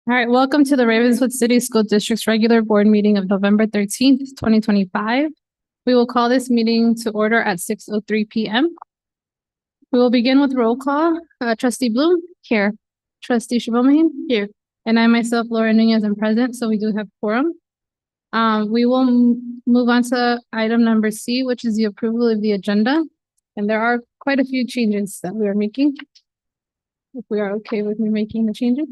All right, welcome to the Ravenswood City School District's regular board meeting of November 13th, 2025. We will call this meeting to order at 6:03 p.m. We will begin with roll call. Trustee Bloom? Here. Trustee Shubham? Here. And I myself, Laura Nunez, am present, so we do have quorum. We will move on to item number C, which is the approval of the agenda. And there are quite a few changes that we are making. If we are okay with me making the changes.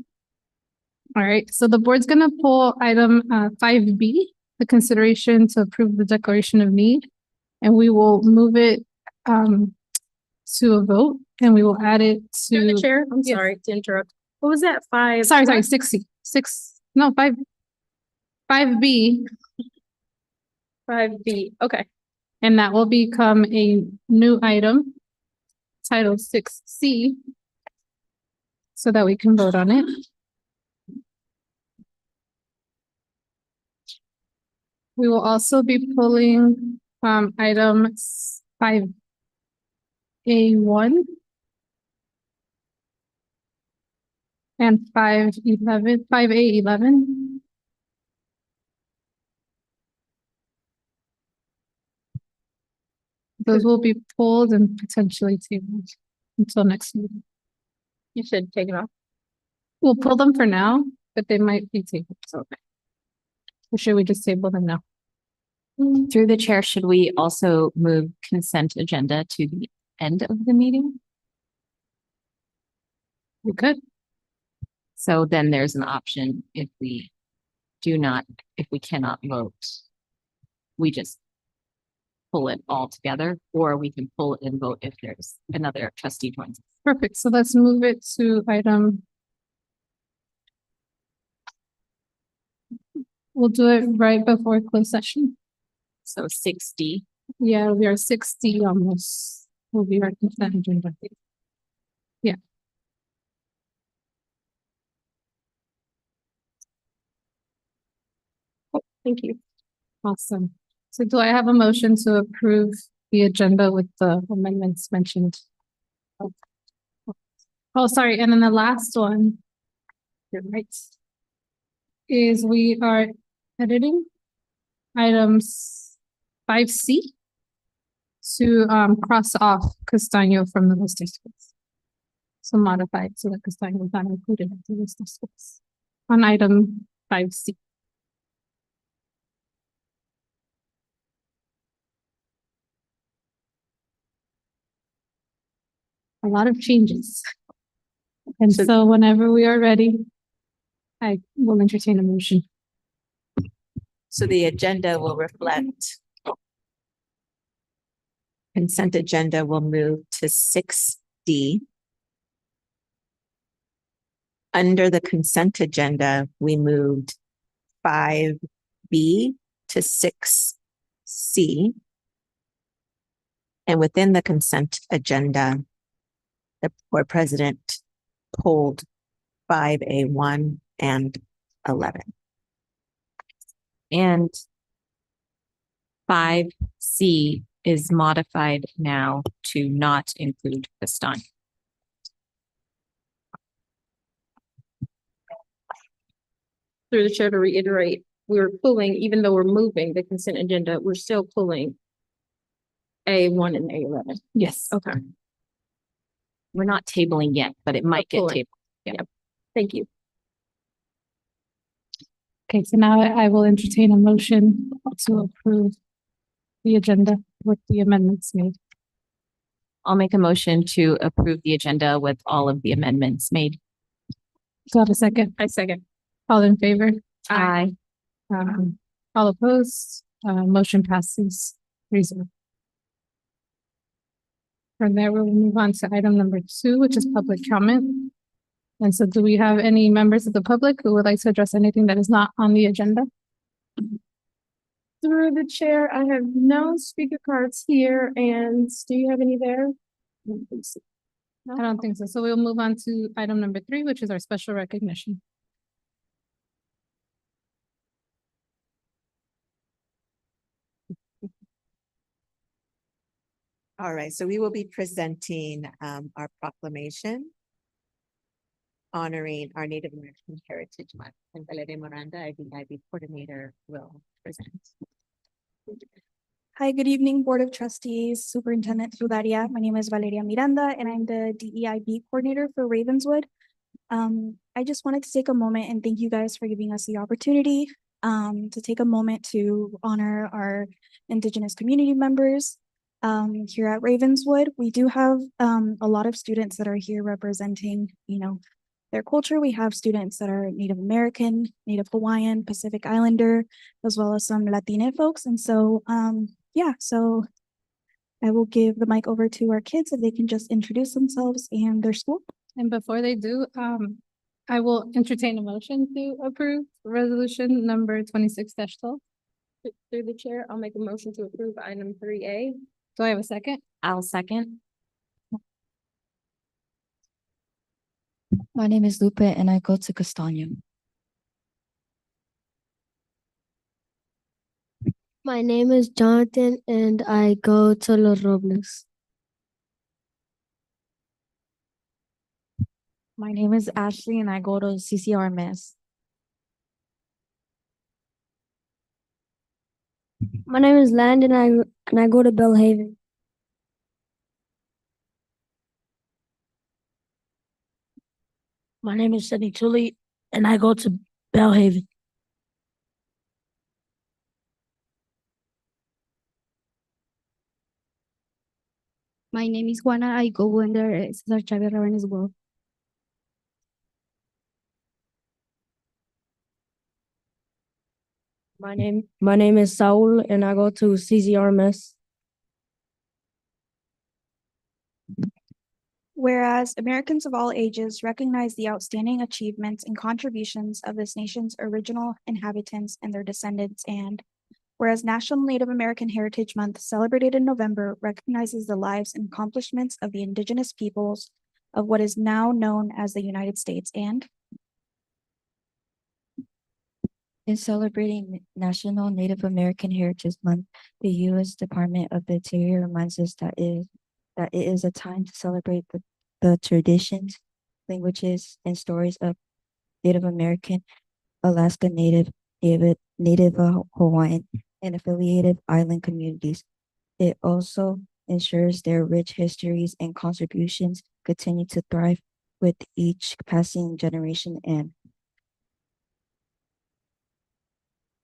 All right, so the board's gonna pull item 5B, the consideration to approve the declaration of need. And we will move it to a vote, and we will add it Through to. the chair, I'm Yes. sorry to interrupt. What was that? Five? Sorry, what? 5B, 5B. Okay. and that will become a new item titled 6C, so that we can vote on it. We will also be pulling item 5A1 and 5A11. Those will be pulled and potentially tabled until next meeting. You should take it off. We'll pull them for now, but they might be tabled. So, or should we just table them now? Through the chair, should we also move consent agenda to the end of the meeting? We could. So then there's an option if we cannot vote, we just pull it all together, or we can pull it and vote if there's another trustee joins us. Perfect. So let's move it to item. We'll do it right before closed session. So 6D. Yeah, we are 60 almost. Will be our consent agenda. Yeah. Thank you. Awesome. So do I have a motion to approve the agenda with the amendments mentioned? Oh, sorry. And then the last one. You're right. Is we are editing items 5C to cross off Castaño from the list of schools. So modify it so that Castaño is not included in the list of schools on item 5C. A lot of changes. And so whenever we are ready, I will entertain a motion. So the agenda will reflect. Consent agenda will move to 6D. Under the consent agenda, we moved 5B to 6C. And within the consent agenda, the board president pulled 5A1 and 11. And 5C is modified now to not include Castaño. Through the chair to reiterate, we're pulling, even though we're moving the consent agenda, we're still pulling A1 and A11. Yes. Okay. We're not tabling yet, but it might get pulling. tabled. Yep. Thank you. Okay, so now I will entertain a motion to approve the agenda with the amendments made. I'll make a motion to approve the agenda with all of the amendments made. Do I have a second? I second. All in favor? Aye. All opposed? Motion passes 3-0. From there, we'll move on to item number 2, which is public comment. And so do we have any members of the public who would like to address anything that is not on the agenda? Through the chair, I have no speaker cards here, and do you have any there? I don't think so. So we'll move on to item number 3, which is our special recognition. All right, so we will be presenting our proclamation honoring our Native American Heritage Month. And Valeria Miranda, IB coordinator, will present. Hi, good evening, Board of Trustees, Superintendent Sudaria. My name is Valeria Miranda, and I'm the DEIB coordinator for Ravenswood. I just wanted to take a moment and thank you guys for giving us the opportunity to take a moment to honor our Indigenous community members. Here at Ravenswood, we do have a lot of students that are here representing, their culture. We have students that are Native American, Native Hawaiian, Pacific Islander, as well as some Latina folks. And so, so I will give the mic over to our kids if they can just introduce themselves and their school. And before they do, I will entertain a motion to approve resolution number 26-12. Through the chair, I'll make a motion to approve item 3A. Do I have a second? I'll second. My name is Lupe and I go to Castaño. My name is Jonathan and I go to Los Robles. My name is Ashley and I go to CCRMS. My name is Landon and I go to Bellhaven. My name is Sydney Tully and I go to Bellhaven. My name is Juana. I go under Cesar Chavez Raven as well. My name is Saul and I go to CCRMS. Whereas Americans of all ages recognize the outstanding achievements and contributions of this nation's original inhabitants and their descendants, and whereas National Native American Heritage Month, celebrated in November, recognizes the lives and accomplishments of the indigenous peoples of what is now known as the United States, and In celebrating National Native American Heritage Month, the U.S. Department of the Interior reminds us that it is a time to celebrate the traditions, languages, and stories of Native American, Alaska Native, Hawaiian, and affiliated island communities. It also ensures their rich histories and contributions continue to thrive with each passing generation. And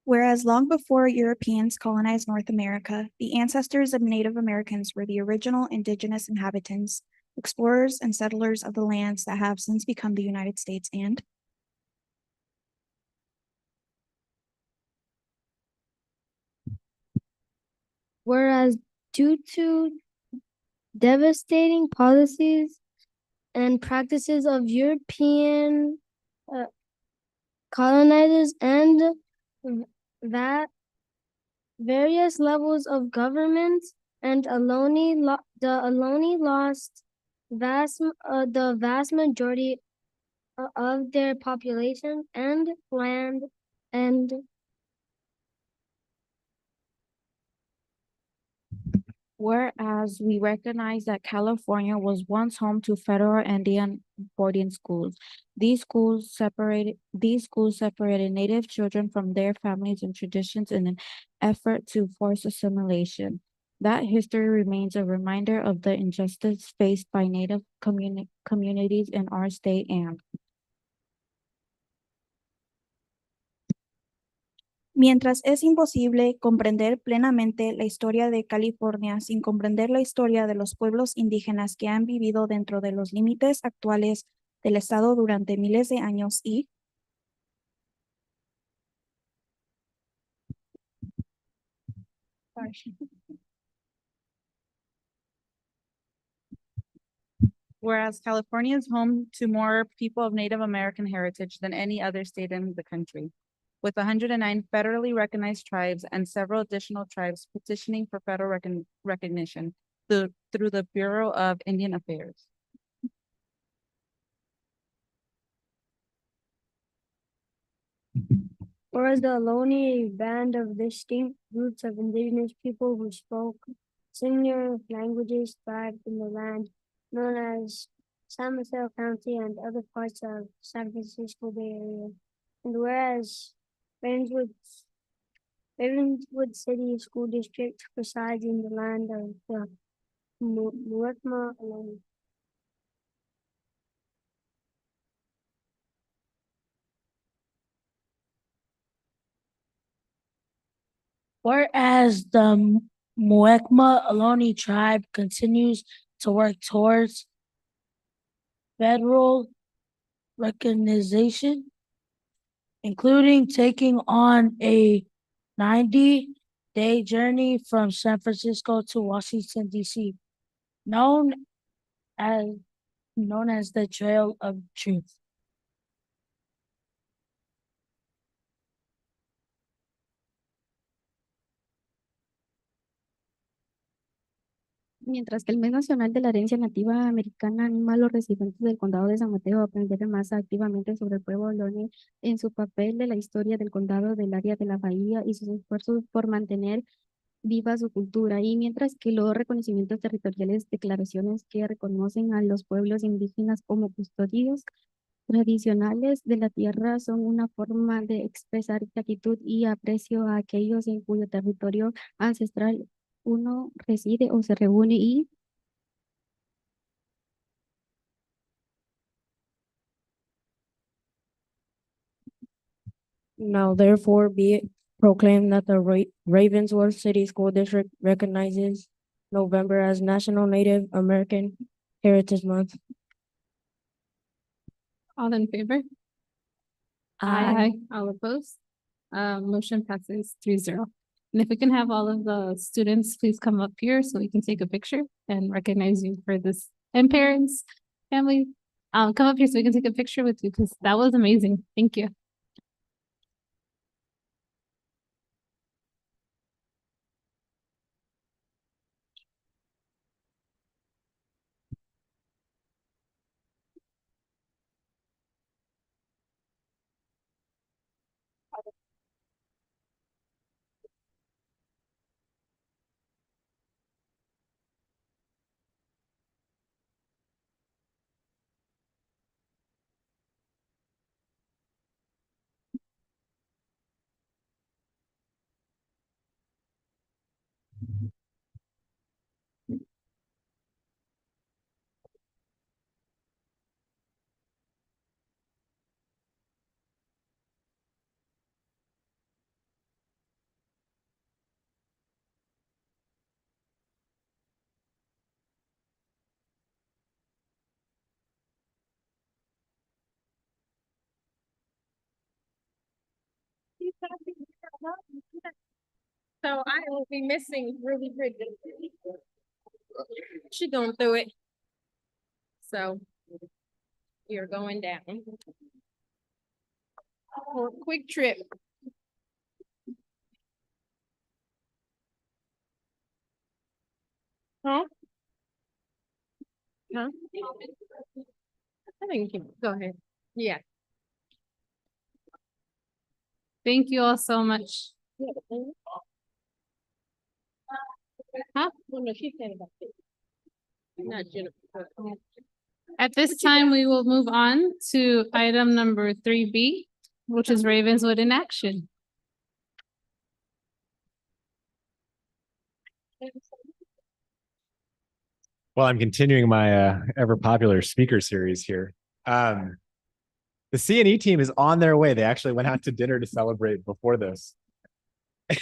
whereas long before Europeans colonized North America, the ancestors of Native Americans were the original indigenous inhabitants, explorers, and settlers of the lands that have since become the United States, and Whereas due to devastating policies and practices of European colonizers and that various levels of government and the Ohlone lost the vast majority of their population and land, and whereas we recognize that California was once home to federal Indian boarding schools, these schools separated Native children from their families and traditions in an effort to force assimilation. That history remains a reminder of the injustice faced by Native communities in our state, and mientras es imposible comprender plenamente la historia de California sin comprender la historia de los pueblos indígenas que han vivido dentro de los límites actuales del estado durante miles de años, y whereas California is home to more people of Native American heritage than any other state in the country, with 109 federally recognized tribes and several additional tribes petitioning for federal recognition through the Bureau of Indian Affairs. whereas the Ohlone band of distinct groups of indigenous people who spoke similar languages thrived in the land known as San Mateo County, and other parts of San Francisco Bay Area. And whereas Ravenswood, Ravenswood City School District resides in the land of the Muwekma Ohlone. Whereas the Muwekma Ohlone tribe continues to work towards federal recognition, including taking on a 90-day journey from San Francisco to Washington, D.C., known as the Trail of Truth. Mientras que el Mes Nacional de la Herencia Nativa Americana anima a los residentes del condado de San Mateo a aprender más activamente sobre el pueblo Ohlone en su papel de la historia del condado del área de la bahía y sus esfuerzos por mantener viva su cultura, y mientras que los reconocimientos territoriales, declaraciones que reconocen a los pueblos indígenas como custodios tradicionales de la tierra son una forma de expresar gratitud y aprecio a aquellos en cuyo territorio ancestral uno reside o se reúne y Now therefore be it proclaimed that the Ravenswood City School District recognizes November as National Native American Heritage Month. All in favor? Aye. All opposed? Motion passes 3-0. And if we can have all of the students, please come up here so we can take a picture and recognize you for this. And parents, family, come up here so we can take a picture with you because that was amazing. Thank you. So I will be missing Ruby Bridges. She going through it. So you're going down. For a quick trip. Huh? Huh? I think you can go ahead. Yeah. Thank you all so much. Huh? Well, no, she said about it. Not Jennifer. At this time, we will move on to item number 3B, which is Ravenswood in action. Well, I'm continuing my ever popular speaker series here. The C&E team is on their way. They actually went out to dinner to celebrate before this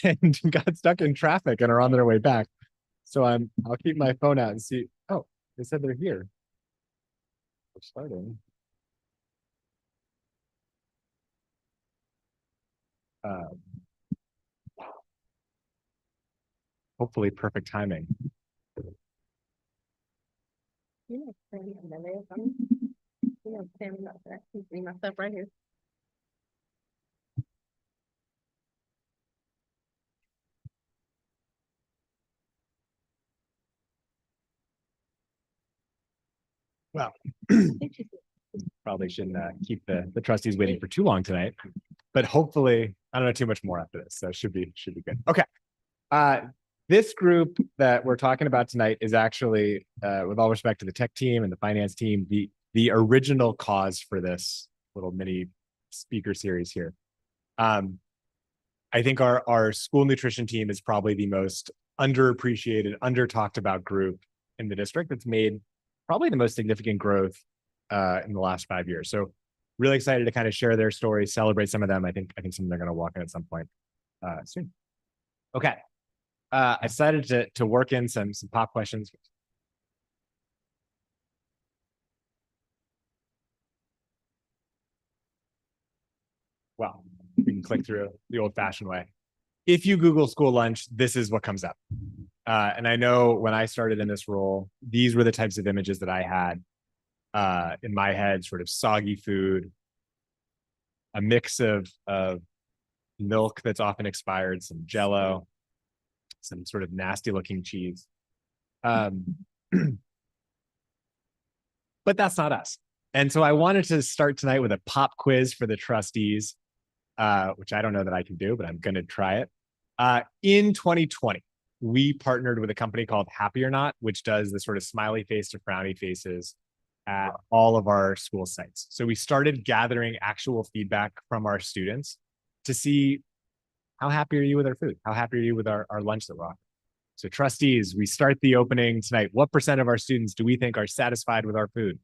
and got stuck in traffic and are on their way back. So I'll keep my phone out and see. Oh, they said they're here. We're starting. Hopefully perfect timing. You know, Sammy, I'm never coming. You know, Sammy, not that. I can see myself right here. Well, probably shouldn't keep the trustees waiting for too long tonight, but hopefully I don't know too much more after this, so it should be good. Okay. This group that we're talking about tonight is actually, with all respect to the tech team and the finance team, the original cause for this little mini speaker series here. I think our school nutrition team is probably the most underappreciated, under talked about group in the district that's made probably the most significant growth in the last 5 years. So really excited to kind of share their stories, celebrate some of them. I think some of them are going to walk in at some point soon. Okay. I decided to work in some pop questions. Well, we can click through the old-fashioned way. If you Google school lunch, this is what comes up. And I know when I started in this role, these were the types of images that I had in my head, sort of soggy food, a mix of milk that's often expired, some Jell-O, some sort of nasty looking cheese. But that's not us. And so I wanted to start tonight with a pop quiz for the trustees, which I don't know that I can do, but I'm going to try it. In 2020, we partnered with a company called Happy or Not, which does the sort of smiley face to frowny faces at all of our school sites. So we started gathering actual feedback from our students to see how happy are you with our food? How happy are you with our lunch that we're offering? So trustees, we start the opening tonight. What % of our students do we think are satisfied with our food?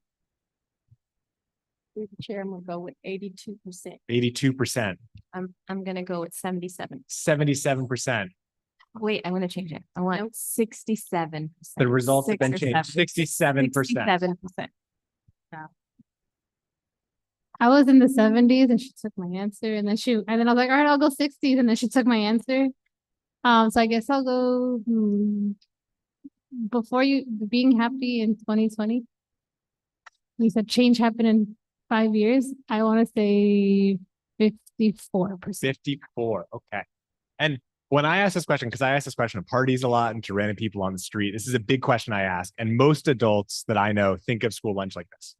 The chair will go with 82%. 82%. I'm gonna go with 77. 77%. Wait, I'm gonna change it. I want 67%. The results have been changed. 67%. 67%. I was in the 70s and she took my answer, and then I was like, all right, I'll go 60s, and then she took my answer. So I guess I'll go before you being happy in 2020. You said change happened in 5 years. I want to say 54%. 54. Okay. And when I ask this question, because I ask this question at parties a lot and to random people on the street, this is a big question I ask. And most adults that I know think of school lunch like this.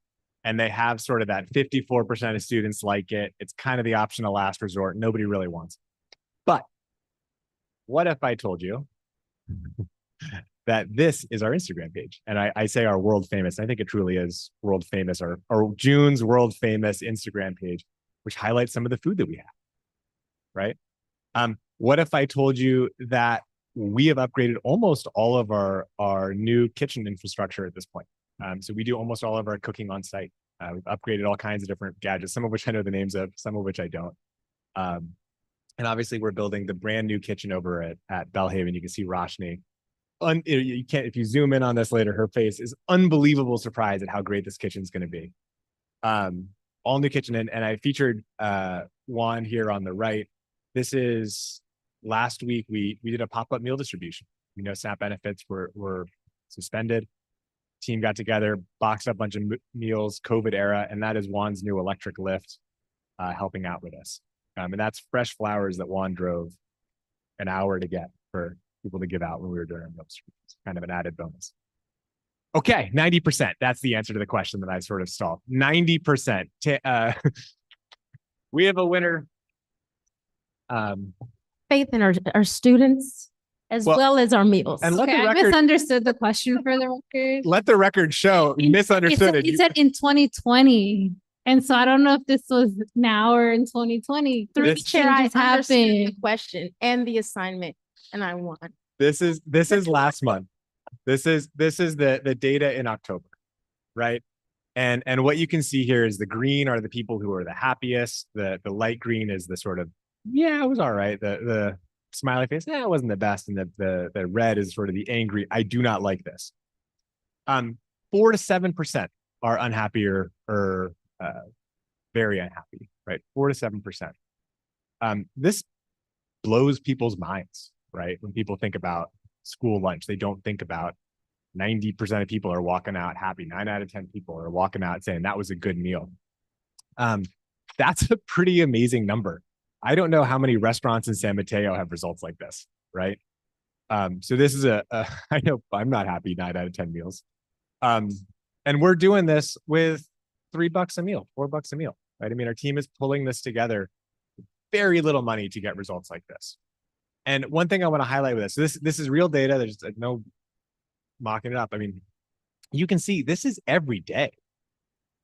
And they have sort of that 54% of students like it. It's kind of the option of last resort. Nobody really wants it. But what if I told you that this is our Instagram page? And I say our world famous. I think it truly is world famous, or June's world famous Instagram page, which highlights some of the food that we have, right? What if I told you that we have upgraded almost all of our new kitchen infrastructure at this point? So we do almost all of our cooking on site. We've upgraded all kinds of different gadgets, some of which I know the names of, some of which I don't. And obviously we're building the brand new kitchen over at Belhaven. You can see Roshni. You can't, if you zoom in on this later, her face is unbelievable surprise at how great this kitchen is going to be. All new kitchen. And I featured Juan here on the right. This is last week, we did a pop-up meal distribution. You know, SNAP benefits were suspended. Team got together, boxed up a bunch of meals, COVID era, and that is Juan's new electric lift helping out with us. And that's fresh flowers that Juan drove an hour to get for people to give out when we were doing our meal distributions. Kind of an added bonus. Okay, 90%. That's the answer to the question that I sort of stalled. 90%. We have a winner. Faith in our students as well as our meals. And let Okay, the I record, misunderstood the question for the record. let the record show you misunderstood it. It said in 2020. And so I don't know if this was now or in 2020. Through the This chair, I changes understood the happen. question and the assignment, and I won. This is last month. This is the data in October, right? And what you can see here is the green are the people who are the happiest. The light green is the sort of, yeah, it was all right. The smiley face, yeah, it wasn't the best. And the red is sort of the angry, I do not like this. 4 to 7% are unhappy or very unhappy, right? 4 to 7%. This blows people's minds, right? When people think about school lunch, they don't think about 90% of people are walking out happy. 9 out of 10 people are walking out saying that was a good meal. That's a pretty amazing number. I don't know how many restaurants in San Mateo have results like this, right? So this is I know I'm not happy 9 out of 10 meals. And we're doing this with $3 a meal, $4 a meal, right? I mean, our team is pulling this together, very little money to get results like this. And one thing I want to highlight with this is real data. There's no mocking it up. I mean, you can see this is every day.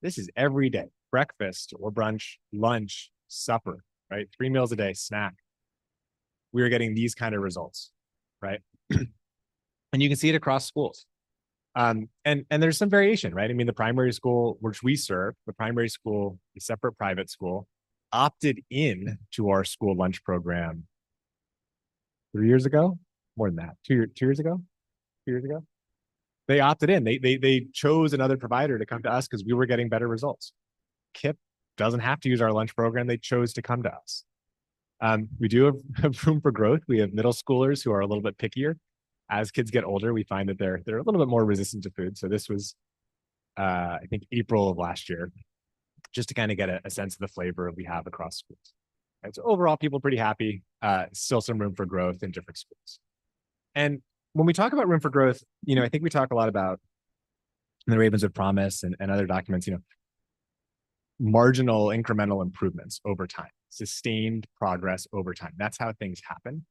This is every day, breakfast or brunch, lunch, supper, right? 3 meals a day, snack. We are getting these kind of results, right? And you can see it across schools. And there's some variation, right? I mean, the primary school which we serve, the primary school, a separate private school, opted in to our school lunch program 3 years ago, more than that, 2 years ago, 2 years ago. They opted in. They chose another provider to come to us because we were getting better results. KIPP doesn't have to use our lunch program. They chose to come to us. We do have room for growth. We have middle schoolers who are a little bit pickier. As kids get older, we find that they're a little bit more resistant to food. So this was, I think, April of last year, just to kind of get a sense of the flavor we have across schools. Right, so overall, people are pretty happy. Still some room for growth in different schools. And when we talk about room for growth, I think we talk a lot about in the Ravenswood Promise and other documents, marginal incremental improvements over time, sustained progress over time. That's how things happen.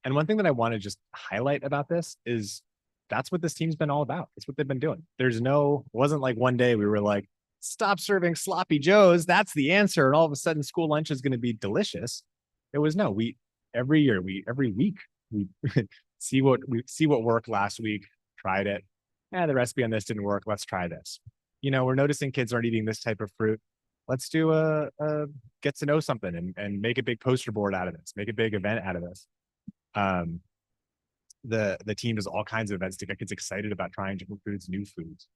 And one thing that I want to just highlight about this is that's what this team's been all about. It's what they've been doing. It wasn't like one day we were like, stop serving sloppy joes. That's the answer. And all of a sudden school lunch is going to be delicious. It was no, every week, we see what worked last week, tried it. The recipe on this didn't work. Let's try this. We're noticing kids aren't eating this type of fruit. Let's do a get to know something and make a big poster board out of this, make a big event out of this. The team does all kinds of events to get kids excited about trying different foods, new foods.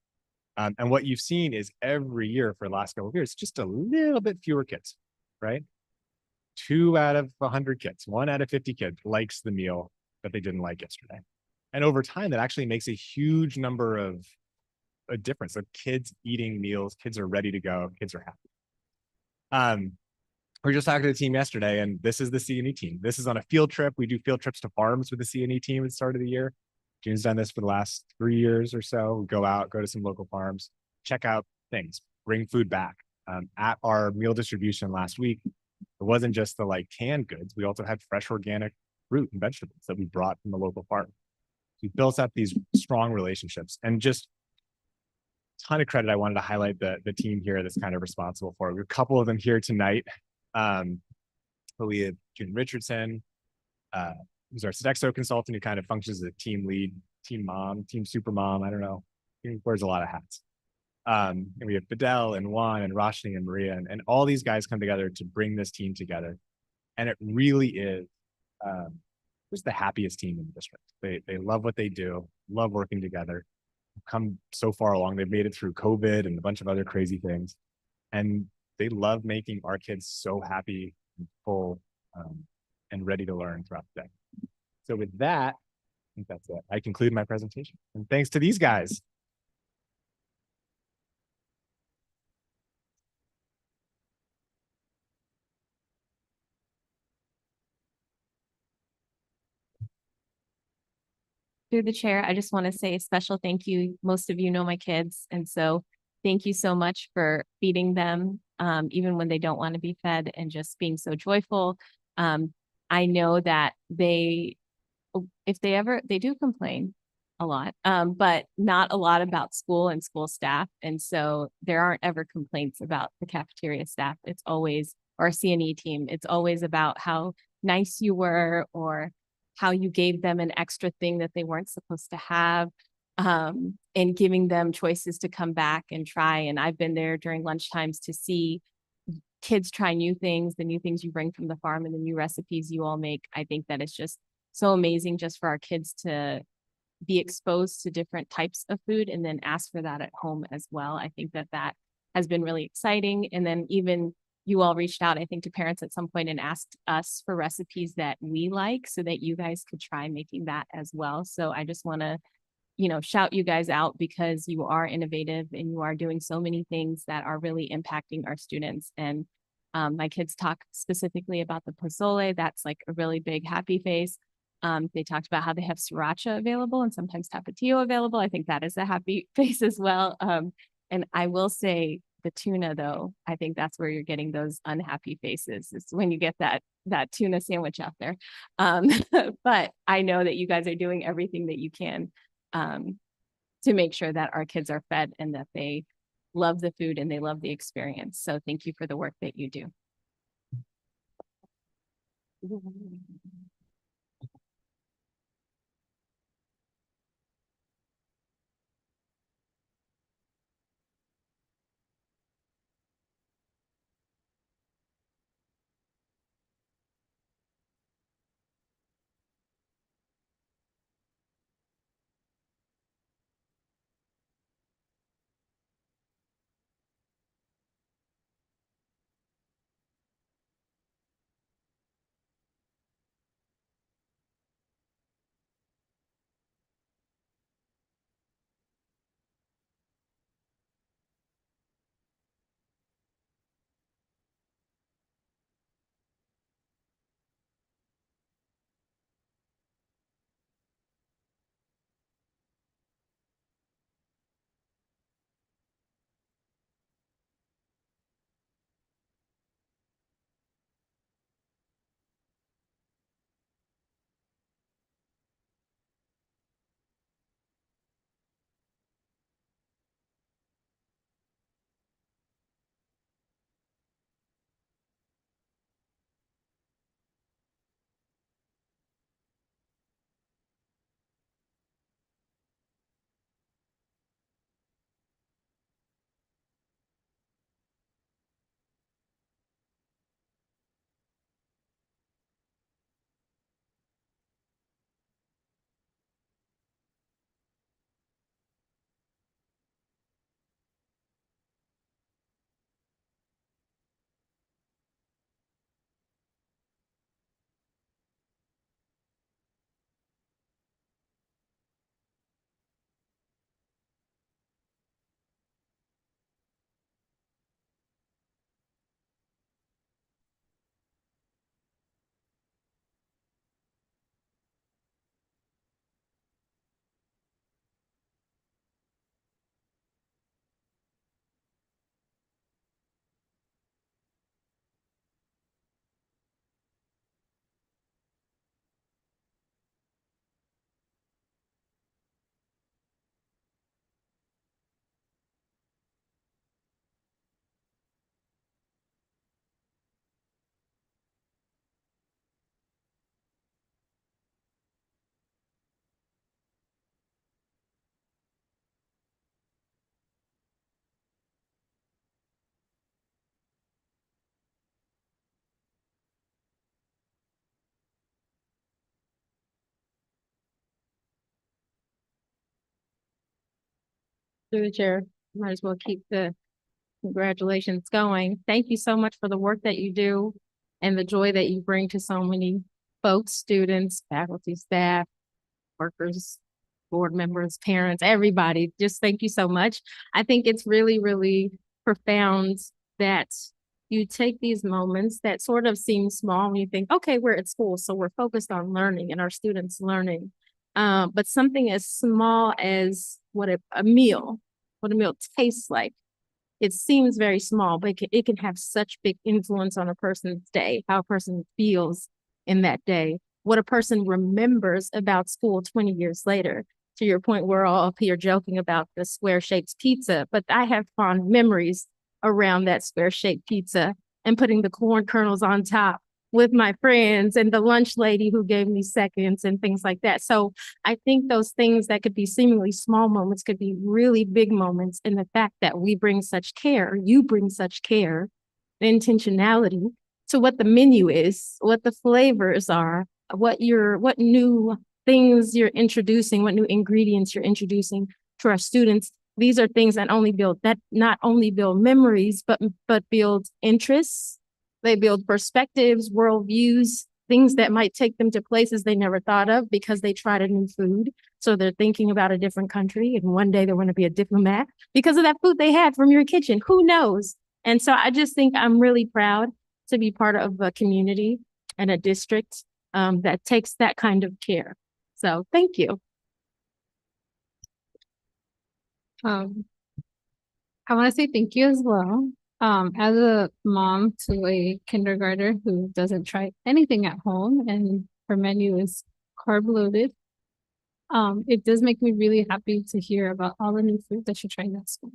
And what you've seen is every year for the last couple of years, just a little bit fewer kids, right? 2 out of 100 kids, 1 out of 50 kids likes the meal that they didn't like yesterday. And over time, that actually makes a huge number of a difference of kids eating meals. Kids are ready to go. Kids are happy. We were just talking to the team yesterday, and this is the C&E team. This is on a field trip. We do field trips to farms with the C&E team at the start of the year. June's done this for the last 3 years or so. We go to some local farms, check out things, bring food back. At our meal distribution last week, it wasn't just the canned goods. We also had fresh organic fruit and vegetables that we brought from the local farm. We built up these strong relationships, and just a ton of credit. I wanted to highlight the team here that's kind of responsible for it. We have a couple of them here tonight. But we have June Richardson, who's our Sodexo consultant, who kind of functions as a team lead, team mom, team super mom. I don't know. He wears a lot of hats. And we have Fidel and Juan and Roshni and Maria, and all these guys come together to bring this team together. And it really is just the happiest team in the district. They love what they do, love working together, come so far along. They've made it through COVID and a bunch of other crazy things. And they love making our kids so happy and full and ready to learn throughout the day. So with that, I think that's it. I conclude my presentation. And thanks to these guys. Through the chair, I just want to say a special thank you. Most of you know my kids, and so thank you so much for feeding them, even when they don't want to be fed, and just being so joyful. I know that they do complain a lot, but not a lot about school and school staff. And so there aren't ever complaints about the cafeteria staff. It's always, or C&E team, it's always about how nice you were, or how you gave them an extra thing that they weren't supposed to have, and giving them choices to come back and try. And I've been there during lunch times to see kids try new things, the new things you bring from the farm and the new recipes you all make. I think that it's just so amazing just for our kids to be exposed to different types of food and then ask for that at home as well. I think that has been really exciting. And then even you all reached out, I think, to parents at some point and asked us for recipes that we like so that you guys could try making that as well. So I just want to, shout you guys out, because you are innovative and you are doing so many things that are really impacting our students. And my kids talk specifically about the pozole. That's like a really big happy face. They talked about how they have sriracha available and sometimes tapatio available. I think that is a happy face as well. And I will say, the tuna, though, I think that's where you're getting those unhappy faces. It's when you get that tuna sandwich out there. But I know that you guys are doing everything that you can to make sure that our kids are fed and that they love the food and they love the experience. So thank you for the work that you do. Through the chair, might as well keep the congratulations going. Thank you so much for the work that you do and the joy that you bring to so many folks, students, faculty, staff, workers, board members, parents, everybody. Just thank you so much. I think it's really, really profound that you take these moments that sort of seem small when you think, okay, we're at school, so we're focused on learning and our students learning. But something as small as what a meal tastes like. It seems very small, but it can have such big influence on a person's day, how a person feels in that day, what a person remembers about school 20 years later. To your point, we're all up here joking about the square-shaped pizza, but I have fond memories around that square-shaped pizza and putting the corn kernels on top with my friends and the lunch lady who gave me seconds and things like that. So I think those things that could be seemingly small moments could be really big moments. And the fact that we bring such care, you bring such care and intentionality to what the menu is, what the flavors are, what new things you're introducing, what new ingredients you're introducing to our students. These are things that not only build memories, but build interests. They build perspectives, worldviews, things that might take them to places they never thought of because they tried a new food. So they're thinking about a different country, and one day they're going to be a diplomat because of that food they had from your kitchen. Who knows? And so I just think I'm really proud to be part of a community and a district that takes that kind of care. So thank you. I want to say thank you as well. As a mom to a kindergartner who doesn't try anything at home and her menu is carb loaded, it does make me really happy to hear about all the new food that you're trying at school.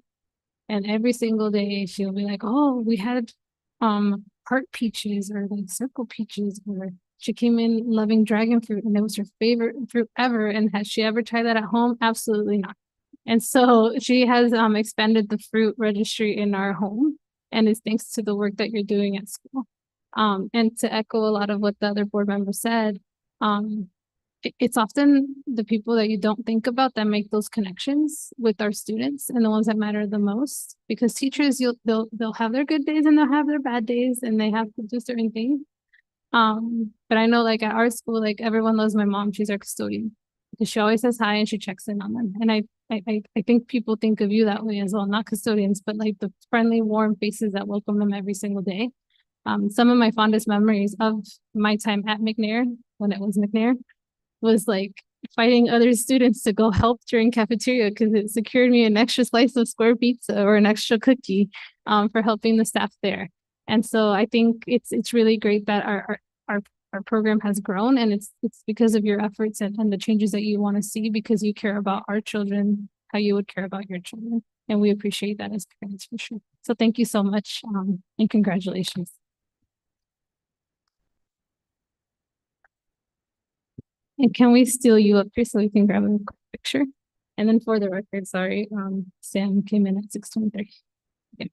And every single day she'll be like, oh, we had heart peaches or like circle peaches, or she came in loving dragon fruit and it was her favorite fruit ever. And has she ever tried that at home? Absolutely not. And so she has expanded the fruit registry in our home, and it's thanks to the work that you're doing at school. And to echo a lot of what the other board member said, it's often the people that you don't think about that make those connections with our students, and the ones that matter the most. Because teachers, they'll have their good days and they'll have their bad days, and they have to do certain things. But I know, like at our school, like everyone loves my mom. She's our custodian because she always says hi and she checks in on them. And I think people think of you that way as well, not custodians, but like the friendly, warm faces that welcome them every single day. Some of my fondest memories of my time at McNair, when it was McNair, was like fighting other students to go help during cafeteria because it secured me an extra slice of square pizza or an extra cookie for helping the staff there. And so I think it's really great that our program has grown, and it's because of your efforts and the changes that you want to see, because you care about our children how you would care about your children. And we appreciate that as parents for sure. So thank you so much, and congratulations. And can we steal you up here so we can grab a quick picture? And then for the record, sorry, Sam came in at 6:23. Okay.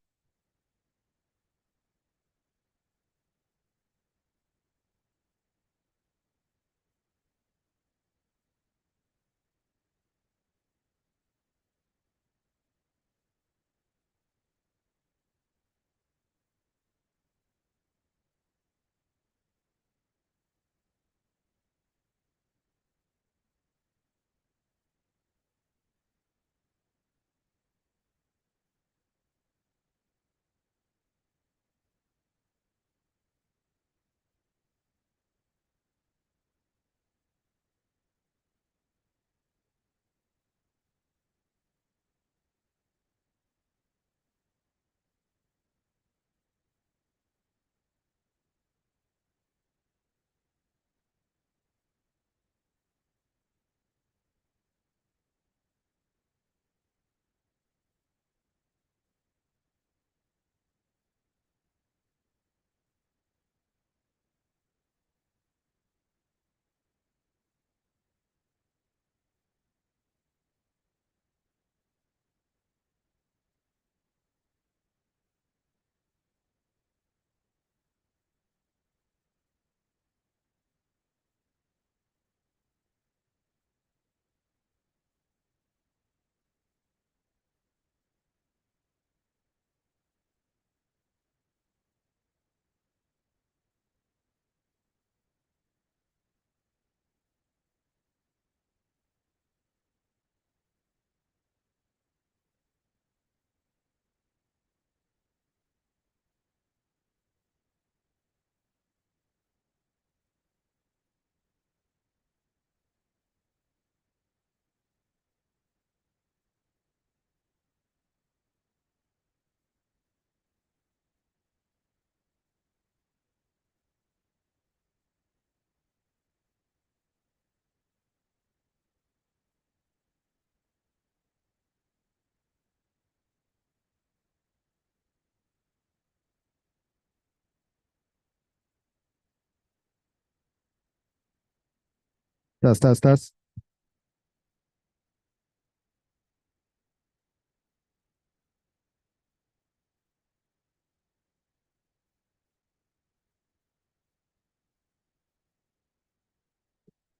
Test.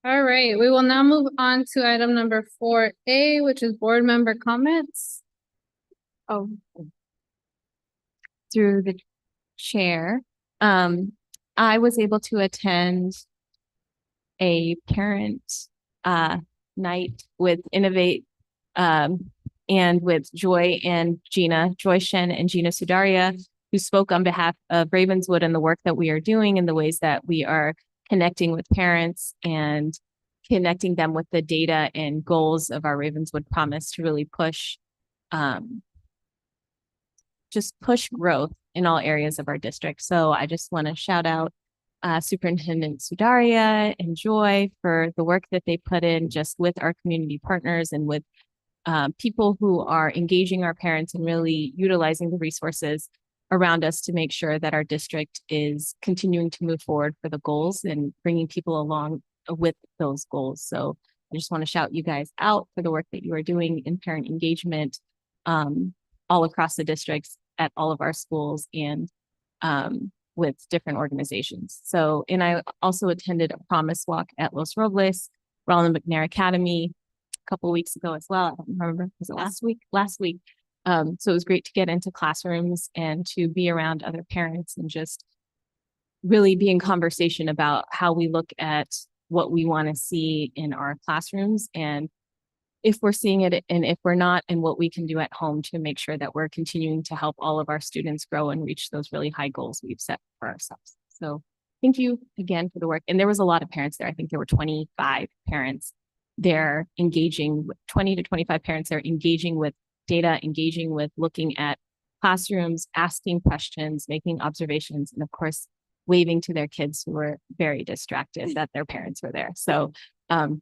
All right, we will now move on to item number 4A, which is board member comments. Oh. Through the chair, I was able to attend a parent night with Innovate and with Joy Shen and Gina Sudaria, who spoke on behalf of Ravenswood and the work that we are doing and the ways that we are connecting with parents and connecting them with the data and goals of our Ravenswood promise to really push growth in all areas of our district. So I just want to shout out Superintendent Sudaria and Joy for the work that they put in just with our community partners and with people who are engaging our parents and really utilizing the resources around us to make sure that our district is continuing to move forward for the goals and bringing people along with those goals. So I just want to shout you guys out for the work that you are doing in parent engagement all across the districts at all of our schools and with different organizations. So, and I also attended a promise walk at Los Robles, Roland McNair Academy a couple of weeks ago as well. I don't remember, was it last week? Last week. So it was great to get into classrooms and to be around other parents and just really be in conversation about how we look at what we want to see in our classrooms and if we're seeing it and if we're not, and what we can do at home to make sure that we're continuing to help all of our students grow and reach those really high goals we've set for ourselves. So thank you again for the work. And there was a lot of parents there. I think there were 25 parents there engaging, 20 to 25 parents there engaging with data, engaging with looking at classrooms, asking questions, making observations, and of course, waving to their kids who were very distracted that their parents were there. So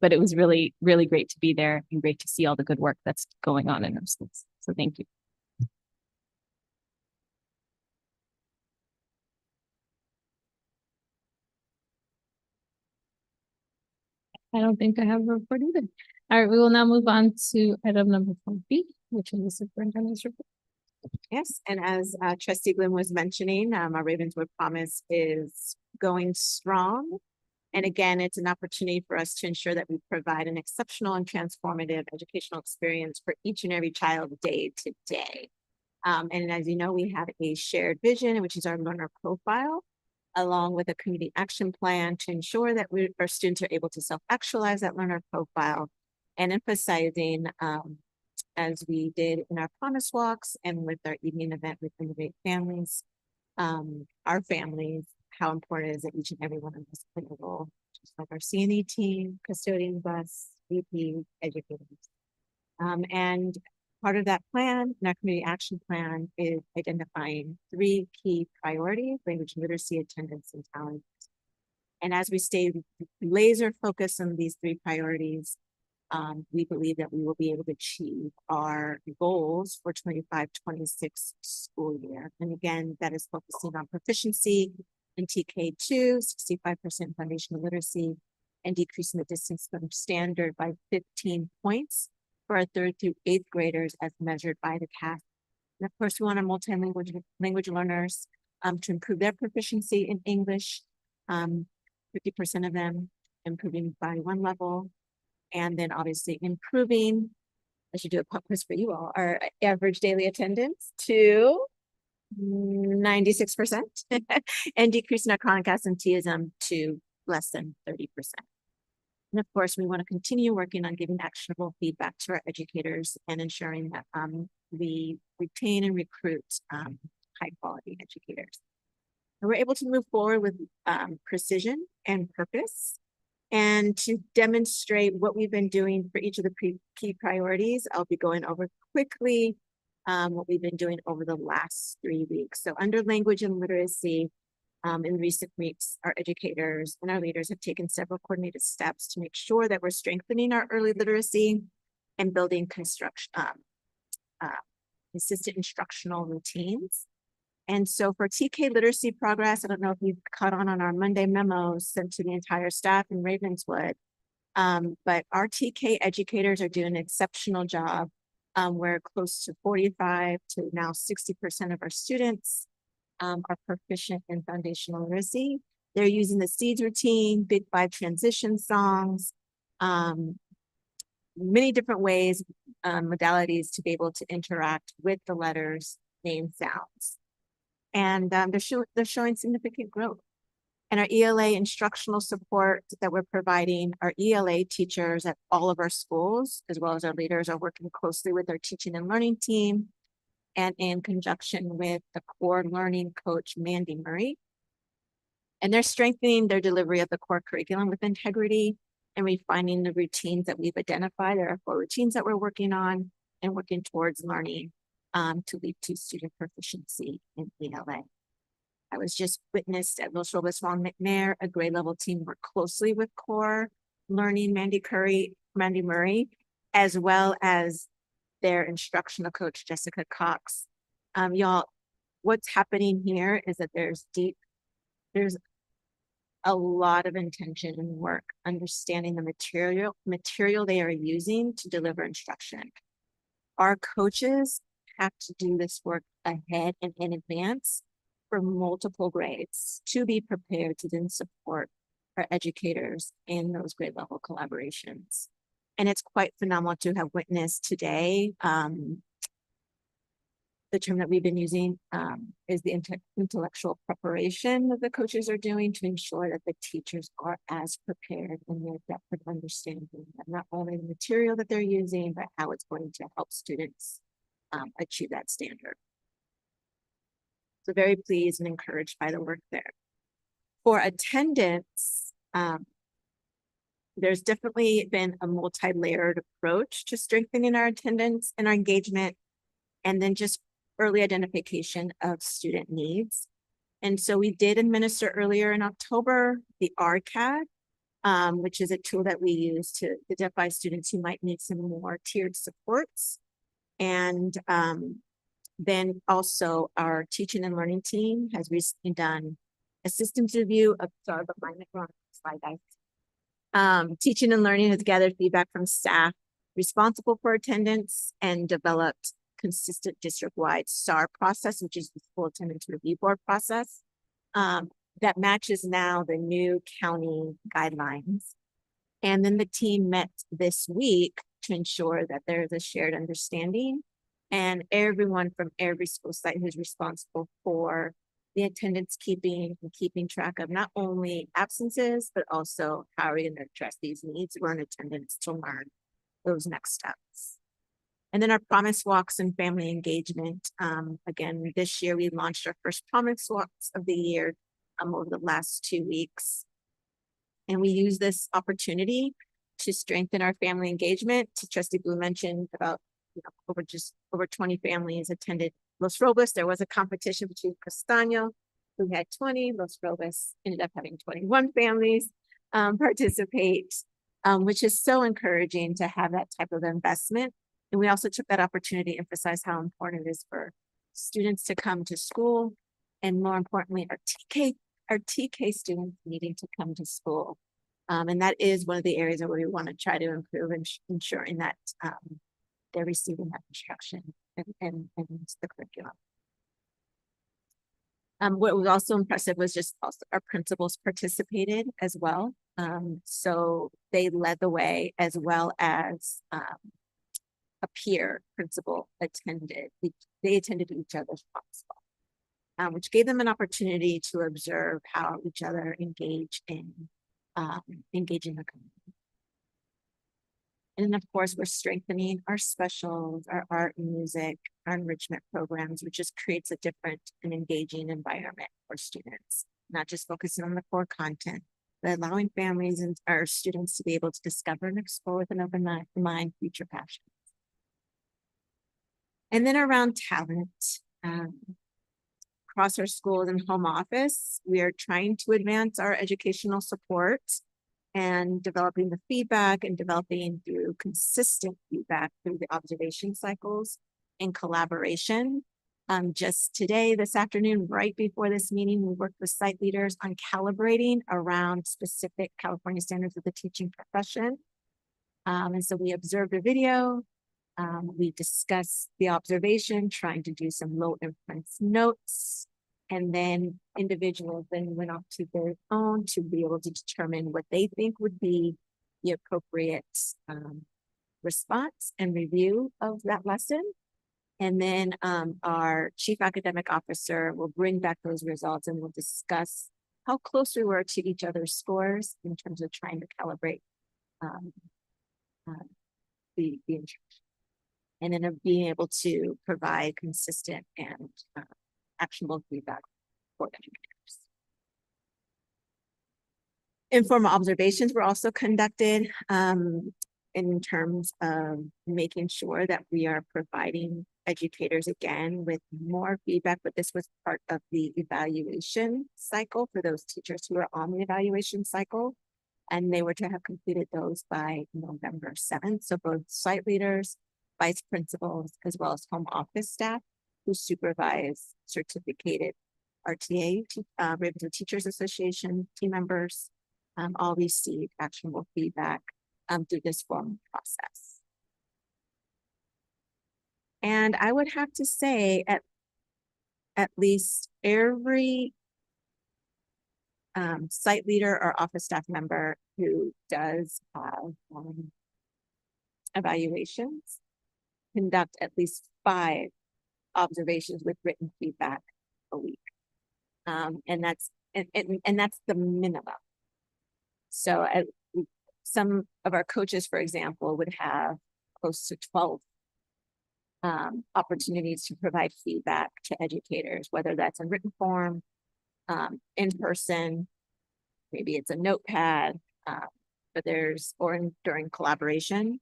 but it was really, really great to be there and great to see all the good work that's going on in our schools. So thank you. I don't think I have a report either. All right, we will now move on to item number 4B, which is the superintendent's report. Yes, and as trustee Glenn was mentioning, our Ravenswood Promise is going strong. And again, it's an opportunity for us to ensure that we provide an exceptional and transformative educational experience for each and every child day to day. And as you know, we have a shared vision, which is our learner profile, along with a community action plan to ensure that our students are able to self-actualize that learner profile and emphasizing, as we did in our promise walks and with our evening event with Innovate Families, our families, how important it is that each and every one of us play a role, just like our C&E team, custodian bus, VP, educators. And part of that plan, and our community action plan, is identifying 3 key priorities: language literacy, attendance, and talent. And as we stay laser focused on these 3 priorities, we believe that we will be able to achieve our goals for 25-26 school year. And again, that is focusing on proficiency in TK2, 65% foundational literacy, and decreasing the distance from standard by 15 points for our 3rd through 8th graders as measured by the CAS. And of course, we want our multi-language learners to improve their proficiency in English, 50% of them improving by 1 level, and then obviously improving, I should do a pop quiz for you all, our average daily attendance to 96% and decreasing our chronic absenteeism to less than 30%. And of course, we want to continue working on giving actionable feedback to our educators and ensuring that we retain and recruit high quality educators. And we're able to move forward with precision and purpose. And to demonstrate what we've been doing for each of the key priorities, I'll be going over quickly what we've been doing over the last 3 weeks. So under language and literacy, in recent weeks, our educators and our leaders have taken several coordinated steps to make sure that we're strengthening our early literacy and building consistent instructional routines. And so for TK literacy progress, I don't know if you've caught on our Monday memos sent to the entire staff in Ravenswood, but our TK educators are doing an exceptional job. We're close to 45 to now 60% of our students are proficient in foundational literacy. They're using the SEEDS routine, Big 5 transition songs, many different ways, modalities to be able to interact with the letters, name, sounds. And they're showing significant growth. And our ELA instructional support that we're providing, our ELA teachers at all of our schools, as well as our leaders, are working closely with our teaching and learning team and in conjunction with the core learning coach, Mandy Murray. And they're strengthening their delivery of the core curriculum with integrity and refining the routines that we've identified. There are 4 routines that we're working on and working towards learning to lead to student proficiency in ELA. I was just witnessed at Los Robles McNair, a grade level team worked closely with core learning, Mandy Murray, as well as their instructional coach, Jessica Cox. Y'all, what's happening here is that there's a lot of intention and work understanding the material they are using to deliver instruction. Our coaches have to do this work ahead and in advance for multiple grades to be prepared to then support our educators in those grade level collaborations. And it's quite phenomenal to have witnessed today. The term that we've been using is the intellectual preparation that the coaches are doing to ensure that the teachers are as prepared in their depth of understanding of not only the material that they're using, but how it's going to help students achieve that standard. So very pleased and encouraged by the work there. For attendance, there's definitely been a multi-layered approach to strengthening our attendance and our engagement, and then just early identification of student needs. And so we did administer earlier in October the RCAD, which is a tool that we use to identify students who might need some more tiered supports. And then also our teaching and learning team has recently done a systems review of, sorry, but mine wrong slide, guys. Teaching and learning has gathered feedback from staff responsible for attendance and developed consistent district-wide SAR process, which is the School Attendance Review Board process, that matches now the new county guidelines. And then the team met this week to ensure that there is a shared understanding, and everyone from every school site who's responsible for the attendance keeping and keeping track of not only absences, but also how are we going to address these needs. We're in attendance to learn those next steps. And then our promise walks and family engagement. Again, this year we launched our first promise walks of the year over the last 2 weeks. And we use this opportunity to strengthen our family engagement. Trustee Blue mentioned about over 20 families attended Los Robles. There was a competition between Castaño, who had 20. Los Robles ended up having 21 families participate, which is so encouraging to have that type of investment. And we also took that opportunity to emphasize how important it is for students to come to school, and more importantly, our TK students needing to come to school. And that is one of the areas where we want to try to improve and ensuring that they're receiving that instruction and the curriculum. What was also impressive was just also our principals participated as well. So they led the way, as well as a peer principal attended. They attended each other's promise, which gave them an opportunity to observe how each other engage in engaging the community. And then, of course, we're strengthening our specials, our art and music, our enrichment programs, which just creates a different and engaging environment for students, not just focusing on the core content, but allowing families and our students to be able to discover and explore with an open mind future passions. And then around talent, across our schools and home office, we are trying to advance our educational support and developing the feedback and developing through consistent feedback through the observation cycles and collaboration. Just today, this afternoon, right before this meeting, we worked with site leaders on calibrating around specific California standards of the teaching profession. And so we observed a video. We discussed the observation, trying to do some low inference notes, and then individuals then went off to their own to be able to determine what they think would be the appropriate response and review of that lesson. And then our chief academic officer will bring back those results, and we'll discuss how close we were to each other's scores in terms of trying to calibrate the instruction. And then of being able to provide consistent and actionable feedback for educators. Informal observations were also conducted in terms of making sure that we are providing educators again with more feedback, but this was part of the evaluation cycle for those teachers who are on the evaluation cycle, and they were to have completed those by November 7th. So both site leaders vice principals, as well as home office staff who supervise certificated RTA, Ravenswood Teachers Association team members, all receive actionable feedback through this formal process. And I would have to say at least every site leader or office staff member who does have evaluations conduct at least 5 observations with written feedback a week. And that's the minimum. So some of our coaches, for example, would have close to 12 opportunities to provide feedback to educators, whether that's in written form, in person, maybe it's a notepad, during collaboration.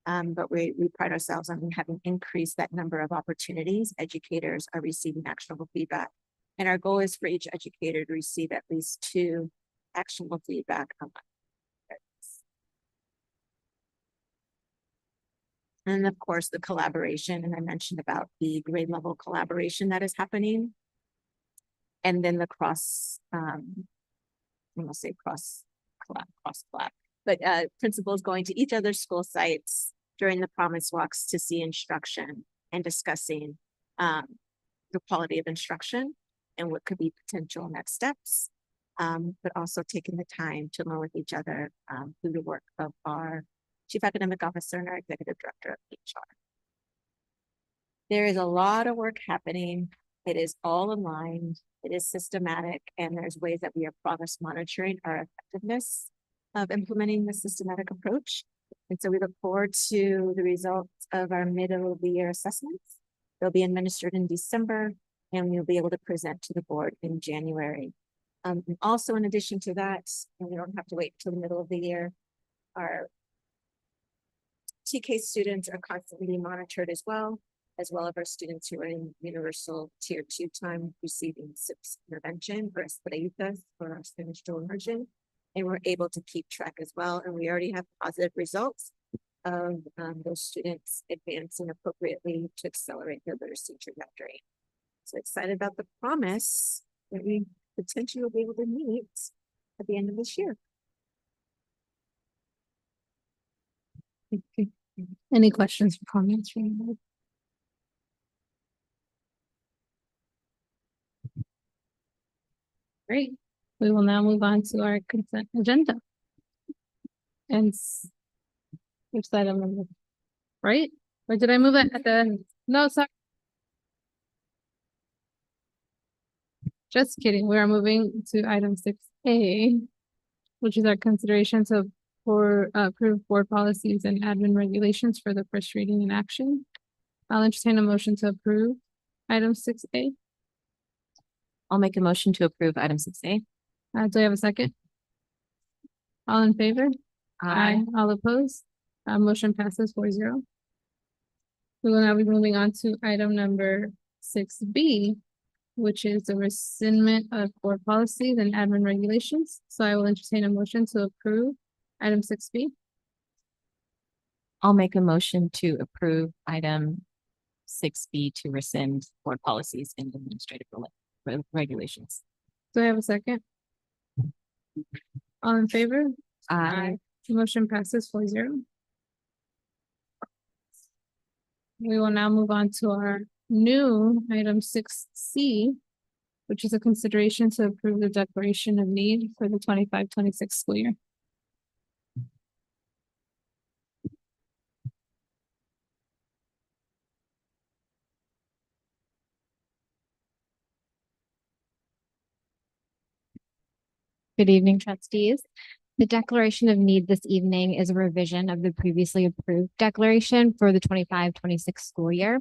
But we pride ourselves on having increased that number of opportunities. Educators are receiving actionable feedback. And our goal is for each educator to receive at least 2 actionable feedback a month. And of course, the collaboration, and I mentioned about the grade level collaboration that is happening. And then the cross collab, but principals going to each other's school sites during the promise walks to see instruction and discussing the quality of instruction and what could be potential next steps, but also taking the time to learn with each other through the work of our Chief Academic Officer and our Executive Director of HR. There is a lot of work happening. It is all aligned, it is systematic, and there's ways that we are progress monitoring our effectiveness of implementing the systematic approach. And so we look forward to the results of our middle of the year assessments. They'll be administered in December, and we'll be able to present to the board in January. And also, in addition to that, and we don't have to wait till the middle of the year, our TK students are constantly monitored as well as our students who are in universal tier 2 time receiving SIPS intervention or Esplaitas for our Spanish dual immersion. And we're able to keep track as well. And we already have positive results of those students advancing appropriately to accelerate their literacy trajectory. So excited about the promise that we potentially will be able to meet at the end of this year. Any questions or comments from you? Great. We will now move on to our consent agenda. And which side am I on? Right? Or did I move it at the, no, sorry. Just kidding. We are moving to item 6A, which is our consideration to approve board policies and admin regulations for the first reading and action. I'll entertain a motion to approve item 6A. I'll make a motion to approve item 6A. Do I have a second? All in favor? Aye. All opposed? Motion passes 4-0. We will now be moving on to item number 6B, which is the rescindment of board policies and admin regulations. So I will entertain a motion to approve item 6B. I'll make a motion to approve item 6B to rescind board policies and administrative regulations. Do I have a second? All in favor? Aye. Motion passes 4-0. We will now move on to our new item 6C, which is a consideration to approve the declaration of need for the 25-26 school year. Good evening, trustees. The declaration of need this evening is a revision of the previously approved declaration for the 25-26 school year.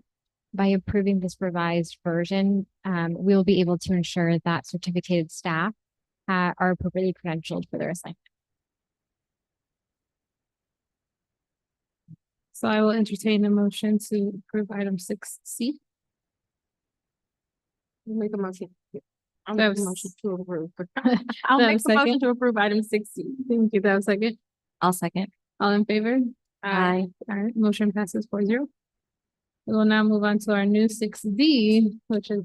By approving this revised version, we will be able to ensure that certificated staff are appropriately credentialed for their assignment. So I will entertain a motion to approve item 6C. Make a motion. I'll That make a was- motion to approve. That I'll make was a motion second? to approve item 6C. Thank you. That was second. I'll second. All in favor? Aye. All right, motion passes 4-0. We will now move on to our new 6D, which is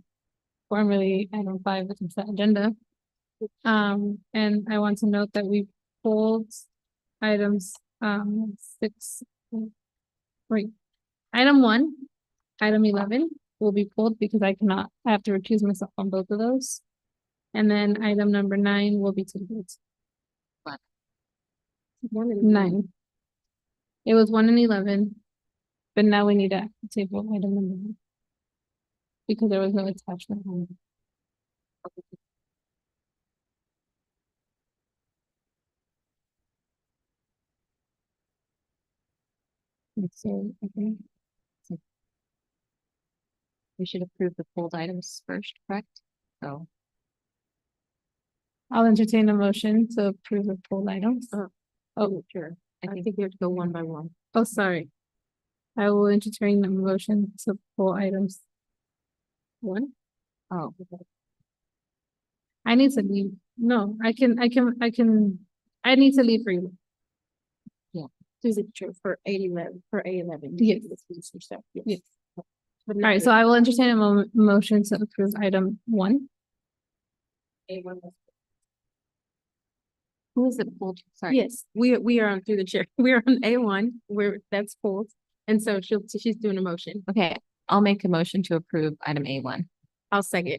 formerly item 5, the consent agenda. And I want to note that we pulled items, 6, wait, item 1, item 11 will be pulled because I have to recuse myself on both of those. And then item number 9 will be tabled. 9. It was 1 and 11, but now we need to table item number 9 because there was no attachment on it. So, okay. We should approve the pulled items first, correct? So I'll entertain a motion to approve the pulled items. Oh, sure. I think we have to go one by one. Oh, sorry. I will entertain a motion to pull items 1. Oh, I need to leave. No, I need to leave for you. Through the chair for A11. Yes. Yes. All right, so I will entertain a motion to approve item 1. who is it pulled? Sorry. Yes, we are on through the chair. We are on A1 where that's pulled. And so she's doing a motion. Okay, I'll make a motion to approve item A1. I'll second.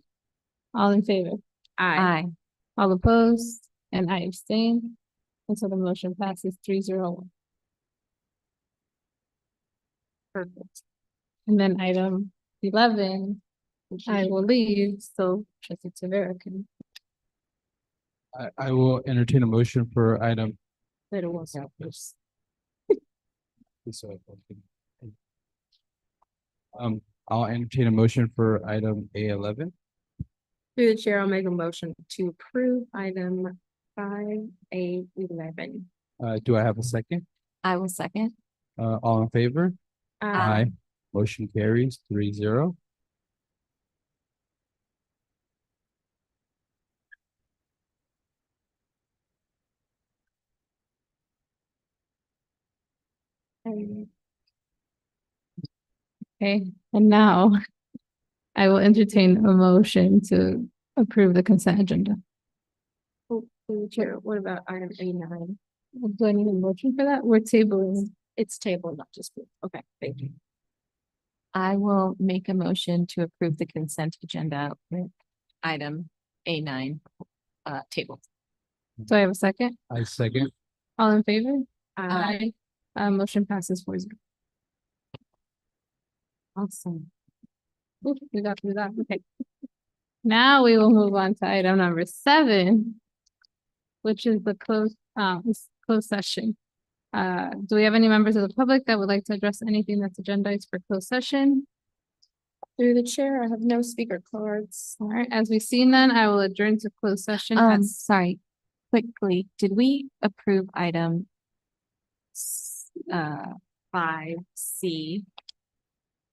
All in favor? Aye. All opposed? And I abstain. And so the motion passes 3-0. Perfect. And then item 11, I will leave, so trustee Tavera can. I will entertain a motion for item. That it was. I'll entertain a motion for item A11. Through the chair, I'll make a motion to approve item 5A11. Do I have a second? I will second. All in favor? Aye. Motion carries 3-0. Okay, and now I will entertain a motion to approve the consent agenda. Oh, through the chair, what about item A9? Do I need a motion for that? We're tabling. It's tabled, not just, okay, thank you. I will make a motion to approve the consent agenda with item A9 table. Do I have a second? I second. All in favor? Aye. Motion passes 4-0. Awesome. Ooh, we got through that. Okay. Now we will move on to item number 7, which is the closed session. Do we have any members of the public that would like to address anything that's agendized for closed session? Through the chair, I have no speaker cards. All right, as we've seen then, I will adjourn to closed session. Sorry, quickly, did we approve item 5C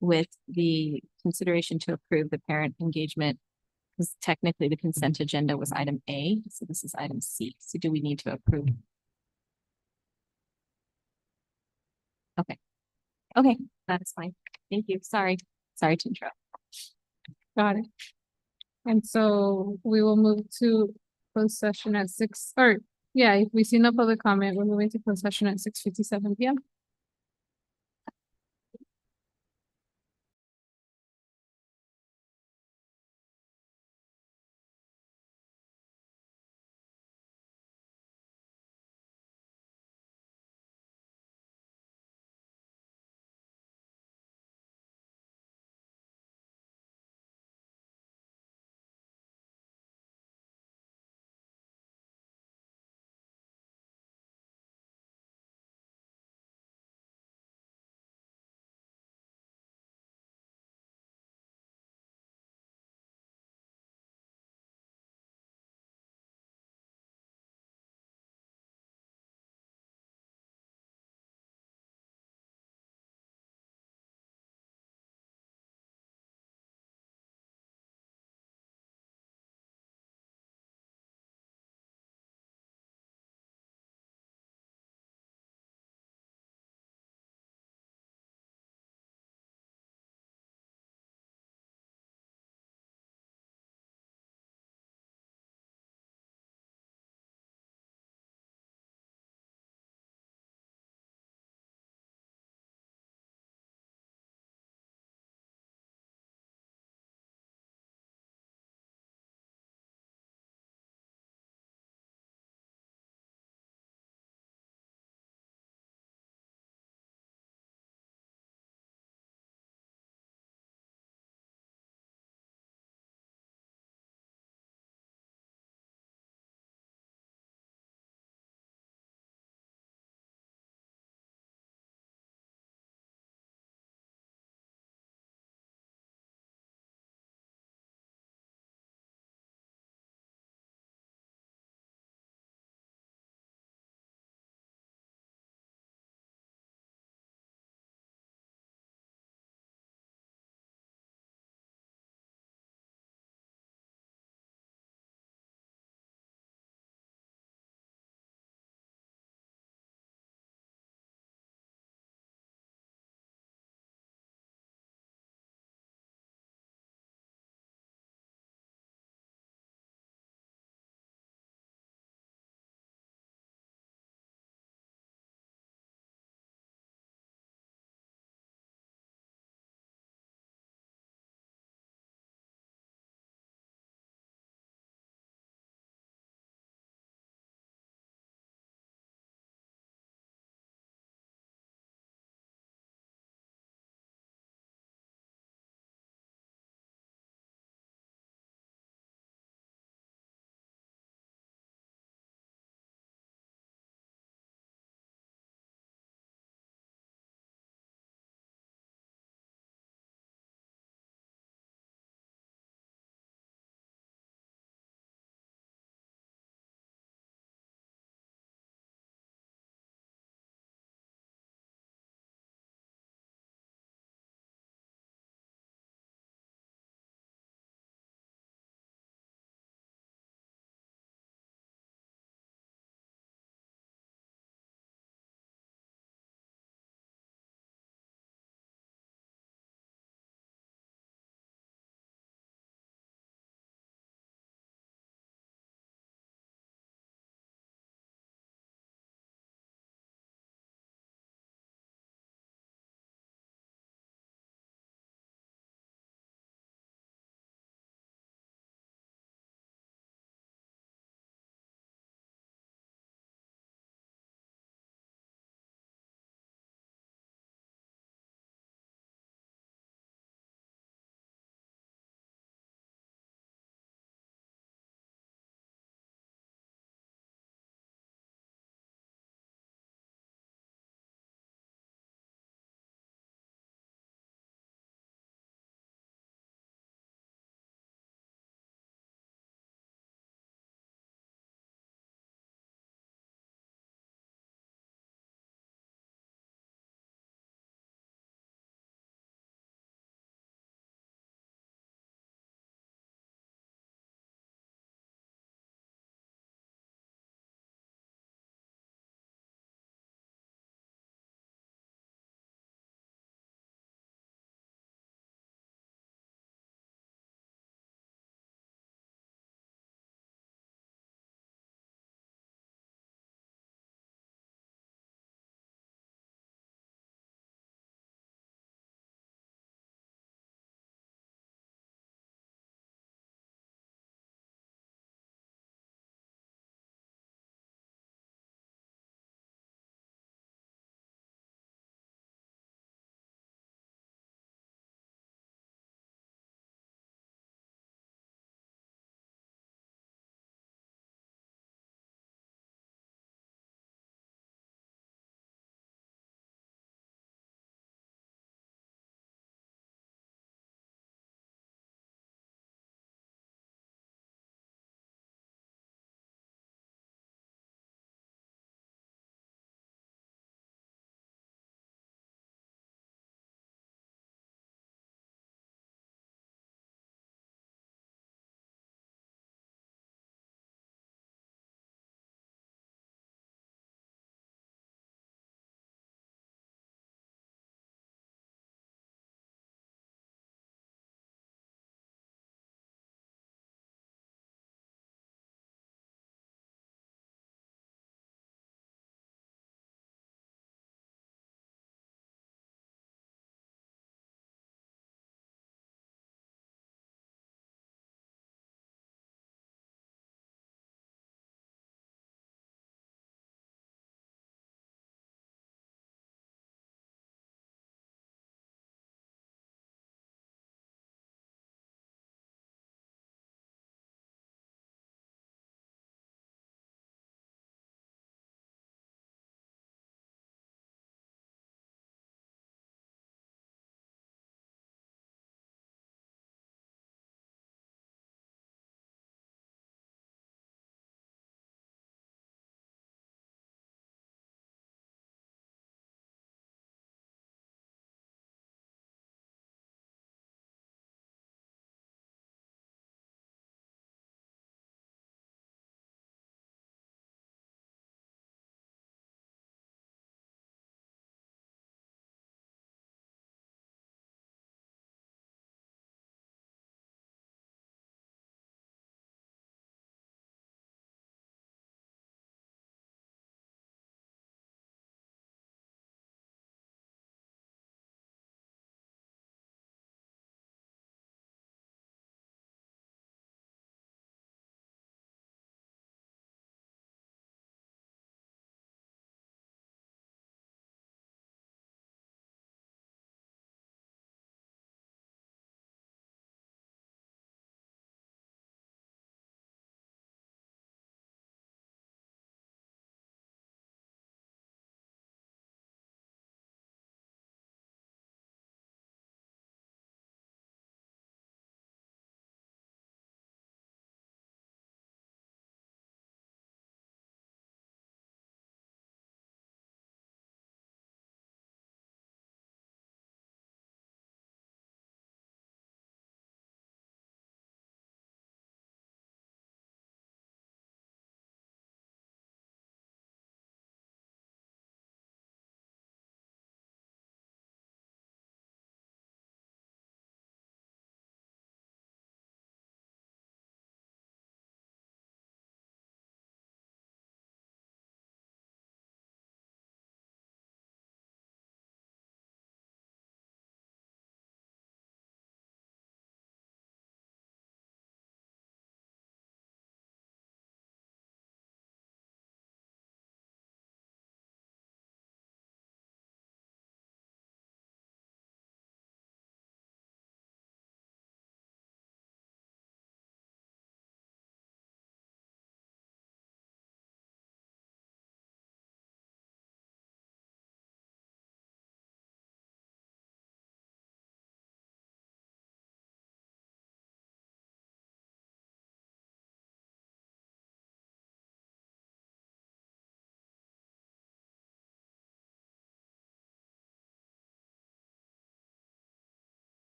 with the consideration to approve the parent engagement? Because technically the consent agenda was item A, so this is item C. So do we need to approve? Okay, that is fine. Thank you. Sorry to interrupt. Got it. And so we will move to closed session at 6, or yeah, if we see no public comment, we're moving to closed session at 6:57 p.m.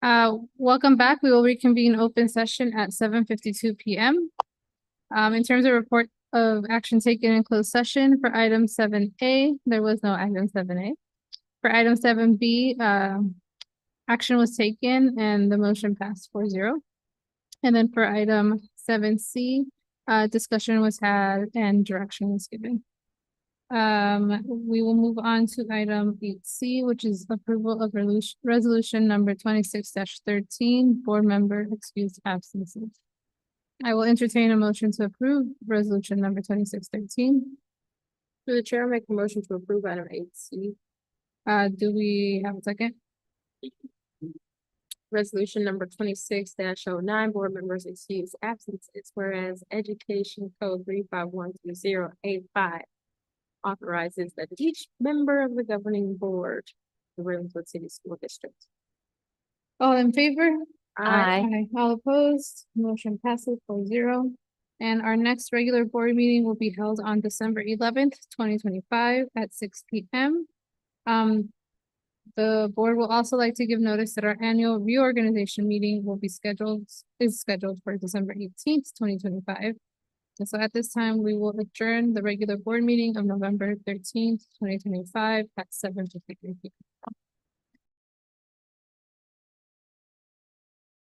Welcome back. We will reconvene open session at 7:52 PM. In terms of report of action taken in closed session for item 7A, there was no item 7A. For item 7B, action was taken and the motion passed 4-0. And then for item 7C, discussion was had and direction was given. We will move on to item 8C, which is approval of resolution number 26-13, board member excused absences. I will entertain a motion to approve resolution number 26-13. Through the chair, make a motion to approve item 8C. Do we have a second? Resolution number 26-09, board members excuse absences, whereas Education Code 3512085 authorizes that each member of the governing board, the Ravenswood City School District. All in favor? Aye. All opposed? Motion passes 4-0. And our next regular board meeting will be held on December 11th, 2025 at 6 PM. The board will also like to give notice that our annual reorganization meeting is scheduled for December 18th, 2025. And so at this time, we will adjourn the regular board meeting of November 13th, 2025 at 7:53 PM.